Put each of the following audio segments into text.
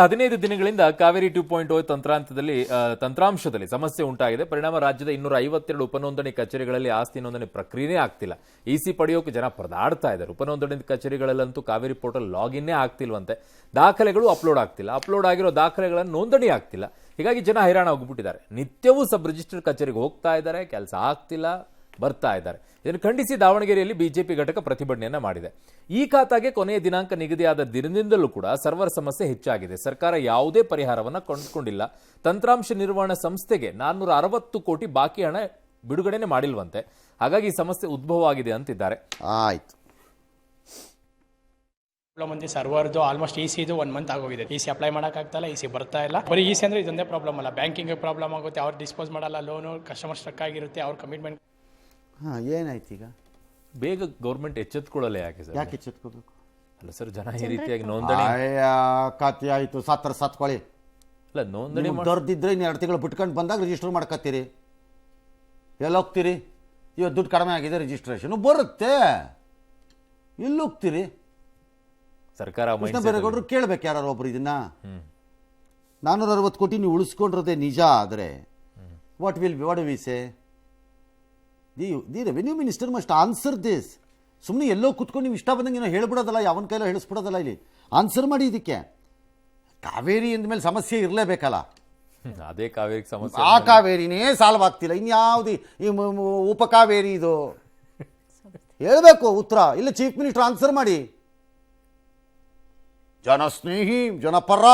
15 ದಿನಗಳಿಂದ ಕಾವೇರಿ 2.0 ತಂತ್ರಾಂಶದಲ್ಲಿ ಸಮಸ್ಯೆ ಉಂಟಾಗಿದೆ. ಪರಿಣಾಮ ರಾಜ್ಯದ 252 ಉಪನೋಂದಣಿ ಕಚೇರಿಗಳಲ್ಲಿ ಆಸ್ತಿ ನೋಂದಣಿ ಪ್ರಕ್ರಿಯೆನೇ ಆಗ್ತಿಲ್ಲ. ಇಸಿ ಪಡೆಯೋಕೆ ಜನ ಪರದಾಡ್ತಾ ಇದ್ದಾರೆ. ಉಪನೋಂದಣಿ ಕಚೇರಿಗಳಲ್ಲಂತೂ ಕಾವೇರಿ ಪೋರ್ಟಲ್ ಲಾಗಿನ್ನೇ ಆಗ್ತಿಲ್ವಂತೆ. ದಾಖಲೆಗಳು ಅಪ್ಲೋಡ್ ಆಗ್ತಿಲ್ಲ. ಅಪ್ಲೋಡ್ ಆಗಿರೋ ದಾಖಲೆಗಳನ್ನು ನೋಂದಣಿ ಆಗ್ತಿಲ್ಲ. ಹೀಗಾಗಿ ಜನ ಹೈರಾಣ ಹೋಗ್ಬಿಟ್ಟಿದ್ದಾರೆ. ನಿತ್ಯವೂ ಸಬ್ ರಿಜಿಸ್ಟರ್ ಕಚೇರಿಗೆ ಹೋಗ್ತಾ ಇದ್ದಾರೆ, ಕೆಲಸ ಆಗ್ತಿಲ್ಲ, ಬರ್ತಾ ಇದ್ದಾರೆ. ಇದನ್ನು ಖಂಡಿಸಿ ದಾವಣಗೆರೆಯಲ್ಲಿ ಬಿಜೆಪಿ ಘಟಕ ಪ್ರತಿಭಟನೆಯನ್ನ ಮಾಡಿದೆ. ಈ ಖಾತಾಗೆ ಕೊನೆಯ ದಿನಾಂಕ ನಿಗದಿಯಾದ ದಿನದಿಂದಲೂ ಕೂಡ ಸರ್ವರ್ ಸಮಸ್ಯೆ ಹೆಚ್ಚಾಗಿದೆ. ಸರ್ಕಾರ ಯಾವುದೇ ಪರಿಹಾರವನ್ನು ಕಂಡುಕೊಂಡಿಲ್ಲ. ತಂತ್ರಾಂಶ ನಿರ್ವಹಣಾ ಸಂಸ್ಥೆಗೆ 460 ಕೋಟಿ ಬಾಕಿ ಹಣ ಬಿಡುಗಡೆನೆ ಮಾಡಿಲ್ವಂತೆ. ಹಾಗಾಗಿ ಈ ಸಮಸ್ಯೆ ಉದ್ಭವವಾಗಿದೆ ಅಂತಿದ್ದಾರೆ. ಆಯ್ತು, ಮಂದಿ ಸರ್ವರ್ದು ಆಲ್ಮೋಸ್ಟ್ ಇಸಿದು 1 ಮಂತ್ ಆಗೋಗಿದೆ. ಇಸಿ ಅಪ್ಲೈ ಮಾಡೋಕ್ಕಾಗ್ತಾಯಿಲ್ಲ, ಇಸಿ ಬರ್ತಾ ಇಲ್ಲ. ಬರೀ ಇಸಿ ಅಂದರೆ ಇದೊಂದೇ ಪ್ರಾಬ್ಲಮ್ ಅಲ್ಲ, ಬ್ಯಾಂಕಿಂಗ್ ಪ್ರಾಬ್ಲಮ್ ಆಗುತ್ತೆ. ಅವ್ರು ಡಿಸ್ಪೋಸ್ ಮಾಡಲ್ಲ ಲೋನು, ಕಸ್ಟಮರ್ ಸ್ಟ್ರಕ್ ಆಗಿರುತ್ತೆ, ಅವ್ರ ಕಮಿಟ್ಮೆಂಟ್. ಏನಾಯ್ತು ಈಗ? ಬೇಗ ಗೌರ್ಮೆಂಟ್ ಎಚ್ಚೆತ್ಕೊಳ್ಳಲ್ಲ. ಯಾಕೆ ಸರ್? ಯಾಕೆ ಎಚ್ಚೆತ್ಕೋಬೇಕು? ಅಲ್ಲ ಸರ್, ಜನ ಈ ರೀತಿಯಾಗಿ ನೋಂದಣಿ ಕತ್ತಿ ಆಯ್ತು, ಸತ್ಕೊಳ್ಳಿ. ಅಲ್ಲ, ನೋಂದಣಿ ದೊಡ್ದಿದ್ರೆ ಇನ್ನು 2 ತಿಂಗಳು ಬಿಟ್ಕೊಂಡು ಬಂದಾಗ ರಿಜಿಸ್ಟರ್ ಮಾಡ್ಕೊತೀರಿ. ಎಲ್ಲೋಗ್ತೀರಿ? ಇವತ್ತು ದುಡ್ಡು ಕಡಿಮೆ ಆಗಿದೆ, ರಿಜಿಸ್ಟ್ರೇಷನ್ ಬರುತ್ತೆ. ಎಲ್ಲಿ ಹೋಗ್ತೀರಿ? ಸರ್ಕಾರ ಬೇರೆಗೌಡರು ಕೇಳಬೇಕು ಯಾರು ಒಬ್ರು ಇದನ್ನ. 460 ಕೋಟಿ ನೀವು ಉಳಿಸ್ಕೊಂಡಿರೋದೇ ನಿಜ ಆದರೆ what we say? The revenue minister must answer this. ಸುಮ್ಮನೆ ಎಲ್ಲೋ ಕುತ್ಕೊಂಡು ನೀವು ಇಷ್ಟ ಬಂದಂಗೆ ಏನೋ ಹೇಳ್ಬಿಡೋದಲ್ಲ, ಯಾವನ ಕೈಲೋ ಹೇಳಿಸ್ಬಿಡೋದಲ್ಲ. ಇಲ್ಲಿ ಆನ್ಸರ್ ಮಾಡಿ ಇದಕ್ಕೆ. ಕಾವೇರಿ ಅಂದಮೇಲೆ ಸಮಸ್ಯೆ ಇರಲೇಬೇಕಲ್ಲ. ಅದೇ ಕಾವೇರಿ ಸಮಸ್ಯೆ. ಆ ಕಾವೇರಿನೇ ಸಾಲ್ವ್ ಆಗ್ತಿಲ್ಲ, ಇನ್ಯಾವುದು ಈ ಉಪಕಾವೇರಿ ಇದು ಹೇಳಬೇಕು ಉತ್ತರ. ಇಲ್ಲ ಚೀಫ್ ಮಿನಿಸ್ಟರ್ ಆನ್ಸರ್ ಮಾಡಿ. ಜನಸ್ನೇಹಿ, ಜನಪರ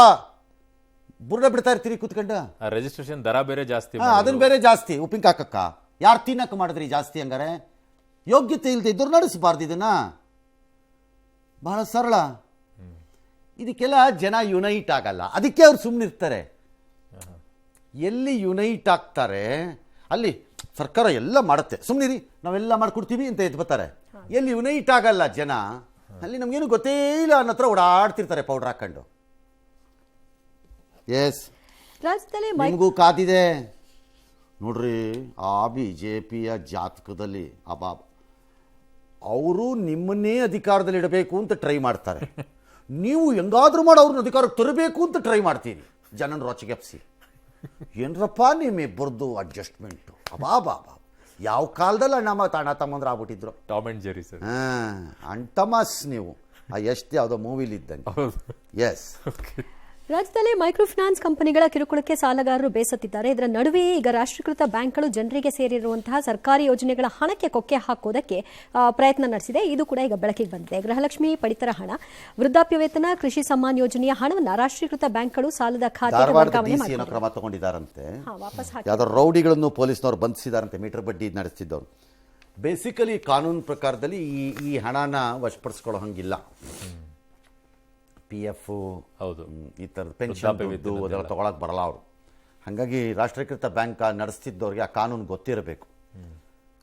ಬುರ್ಡ ಬಿಡ್ತಾ ಇರ್ತೀರಿ ಕುತ್ಕೊಂಡ. ರಿಜಿಸ್ಟ್ರೇಷನ್ ದರ ಬೇರೆ ಜಾಸ್ತಿ, ಅದನ್ನ ಬೇರೆ ಜಾಸ್ತಿ. ಉಪ್ಪಿನ ಕಾಕಕ್ಕ ಯಾರು ತಿನ್ನಕ್ಕೆ ಮಾಡಿದ್ರಿ ಜಾಸ್ತಿ? ಹಂಗಾರೆ ಯೋಗ್ಯತೆ ಇಲ್ಲದೆ ಇದ್ರು ನಡೆಸಬಾರ್ದು ಇದನ್ನ. ಬಹಳ ಸರಳ. ಇದಕ್ಕೆಲ್ಲ ಜನ ಯುನೈಟ್ ಆಗಲ್ಲ, ಅದಕ್ಕೆ ಅವ್ರು ಸುಮ್ಮನಿರ್ತಾರೆ. ಎಲ್ಲಿ ಯುನೈಟ್ ಆಗ್ತಾರೆ ಅಲ್ಲಿ ಸರ್ಕಾರ ಎಲ್ಲ ಮಾಡುತ್ತೆ. ಸುಮ್ಮನಿರಿ, ನಾವೆಲ್ಲ ಮಾಡ್ಕೊಡ್ತೀವಿ ಅಂತ ಎದ್ದು ಬರ್ತಾರೆ. ಎಲ್ಲಿ ಯುನೈಟ್ ಆಗಲ್ಲ ಜನ, ಅಲ್ಲಿ ನಮಗೇನು ಗೊತ್ತೇ ಇಲ್ಲ ಅನ್ನೋ ಹತ್ರ ಓಡಾಡ್ತಿರ್ತಾರೆ ಪೌಡರ್ ಹಾಕೊಂಡು. ಎಸ್, ನಿಮಗೂ ಕಾದಿದೆ ನೋಡ್ರಿ. ಆ BJPಯ ಜಾತಕದಲ್ಲಿ ಅಬಾಬ್ ಅವರು ನಿಮ್ಮನ್ನೇ ಅಧಿಕಾರದಲ್ಲಿ ಇಡಬೇಕು ಅಂತ ಟ್ರೈ ಮಾಡ್ತಾರೆ. ನೀವು ಹೆಂಗಾದ್ರೂ ಮಾಡಿ ಅವ್ರನ್ನ ಅಧಿಕಾರಕ್ಕೆ ತರಬೇಕು ಅಂತ ಟ್ರೈ ಮಾಡ್ತೀರಿ. ಜನನ ರೊಚ್ಚಿಗೆಪ್ಸಿ ಏನರಪ್ಪ ನಿಮ್ಮಿಬ್ಬರದು ಅಡ್ಜಸ್ಟ್ಮೆಂಟು. ಅಬಾಬಾಬಾ, ಯಾವ ಕಾಲದಲ್ಲಿ ಅಣ್ಣ ತಮ್ಮಂದ್ರೆ ಆಗ್ಬಿಟ್ಟಿದ್ರು. Tom and Jerry sir. ಅಂಟಮಸ್ ನೀವು ಎಷ್ಟು ಯಾವುದೋ ಮೂವಿಲಿ ಇದ್ದಂಗೆ. ಎಸ್. ರಾಜ್ಯದಲ್ಲಿ ಮೈಕ್ರೋ ಫೈನಾನ್ಸ್ ಕಂಪನಿಗಳ ಕಿರುಕುಳಕ್ಕೆ ಸಾಲಗಾರರು ಬೇಸತ್ತಿದ್ದಾರೆ. ಇದರ ನಡುವೆಯೇ ಈಗ ರಾಷ್ಟ್ರೀಕೃತ ಬ್ಯಾಂಕ್ಗಳು ಜನರಿಗೆ ಸೇರಿರುವಂತಹ ಸರ್ಕಾರಿ ಯೋಜನೆಗಳ ಹಣಕ್ಕೆ ಕೊಕ್ಕೆ ಹಾಕೋದಕ್ಕೆ ಪ್ರಯತ್ನ ನಡೆಸಿದೆ. ಇದು ಕೂಡ ಈಗ ಬೆಳಕಿಗೆ ಬಂದಿದೆ. ಗೃಹಲಕ್ಷ್ಮಿ ಪಡಿತರ ಹಣ, ವೃದ್ಧಾಪ್ಯ ವೇತನ, ಕೃಷಿ ಸಮ್ಮಾನ್ ಯೋಜನೆಯ ಹಣವನ್ನು ರಾಷ್ಟ್ರೀಕೃತ ಬ್ಯಾಂಕ್ಗಳು ಸಾಲದ ಖಾತೆಗೆ ವರ್ಗಾವಣೆ ಮಾಡಿದ್ದಾರೆ. ಕ್ರಮ ತಗೊಂಡಿದ್ದಾರಂತೆ. ಯಾವ್ದೋ ರೌಡಿಗಳನ್ನು ಪೊಲೀಸ್ನವರು ಬಂಧಿಸಿದಾರಂತೆ, ಮೀಟರ್ ಬಡ್ಡಿ ನಡೆಸ್ತಿದ್ದವರು. ಬೇಸಿಕಲಿ ಕಾನೂನು ಪ್ರಕಾರದಲ್ಲಿ ಈ ಹಣನ ವಶಪಡಿಸ್ಕೊಳ್ಳೋ ಹಂಗಿಲ್ಲ. PF, ಹೌದು, ಈ ಥರದ ಪೆನ್ಷನ್ ಅದೆಲ್ಲ ತೊಗೊಳಕ್ಕೆ ಬರಲ್ಲ ಅವರು. ಹಾಗಾಗಿ ರಾಷ್ಟ್ರೀಕೃತ ಬ್ಯಾಂಕ್ ನಡೆಸ್ತಿದ್ದವ್ರಿಗೆ ಆ ಕಾನೂನು ಗೊತ್ತಿರಬೇಕು.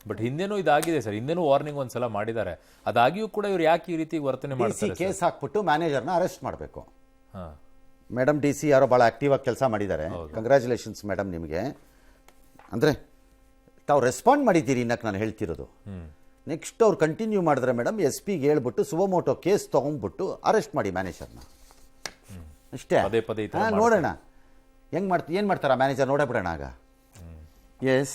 ಬಟ್ ಹಿಂದೆನೂ ಇದಾಗಿದೆ ಸರ್. ಹಿಂದೆನೂ ವಾರ್ನಿಂಗ್ ಒಂದ್ಸಲ ಮಾಡಿದ್ದಾರೆ. ಅದಾಗಿಯೂ ಕೂಡ ಇವ್ರು ಯಾಕೆ ಈ ರೀತಿ ವರ್ತನೆ ಮಾಡ್ತಾರೆ? ಕೇಸ್ ಹಾಕ್ಬಿಟ್ಟು ಮ್ಯಾನೇಜರ್ನ ಅರೆಸ್ಟ್ ಮಾಡಬೇಕು. ಮೇಡಮ್ DC ಯಾರೋ ಭಾಳ ಆಕ್ಟಿವ್ ಆಗಿ ಕೆಲಸ ಮಾಡಿದ್ದಾರೆ. ಕಂಗ್ರ್ಯಾಚುಲೇಷನ್ಸ್ ಮೇಡಮ್ ನಿಮಗೆ. ಅಂದರೆ ತಾವು ರೆಸ್ಪಾಂಡ್ ಮಾಡಿದ್ದೀರಿ ಇನ್ನಕ್ಕೆ ನಾನು ಹೇಳ್ತಿರೋದು. ನೆಕ್ಸ್ಟ್ ಅವ್ರು ಕಂಟಿನ್ಯೂ ಮಾಡಿದ್ರೆ ಮೇಡಮ್ SP-ಗೆ ಹೇಳ್ಬಿಟ್ಟು ಸುವಮೋಟೋ ಕೇಸ್ ತೊಗೊಂಡ್ಬಿಟ್ಟು ಅರೆಸ್ಟ್ ಮಾಡಿ ಮ್ಯಾನೇಜರ್ನ. ಅಷ್ಟೇ. ನೋಡೋಣ ಏನು ಮಾಡ್ತಾರ ಮ್ಯಾನೇಜರ್, ನೋಡೇ ಬಿಡೋಣ ಆಗ. ಎಸ್.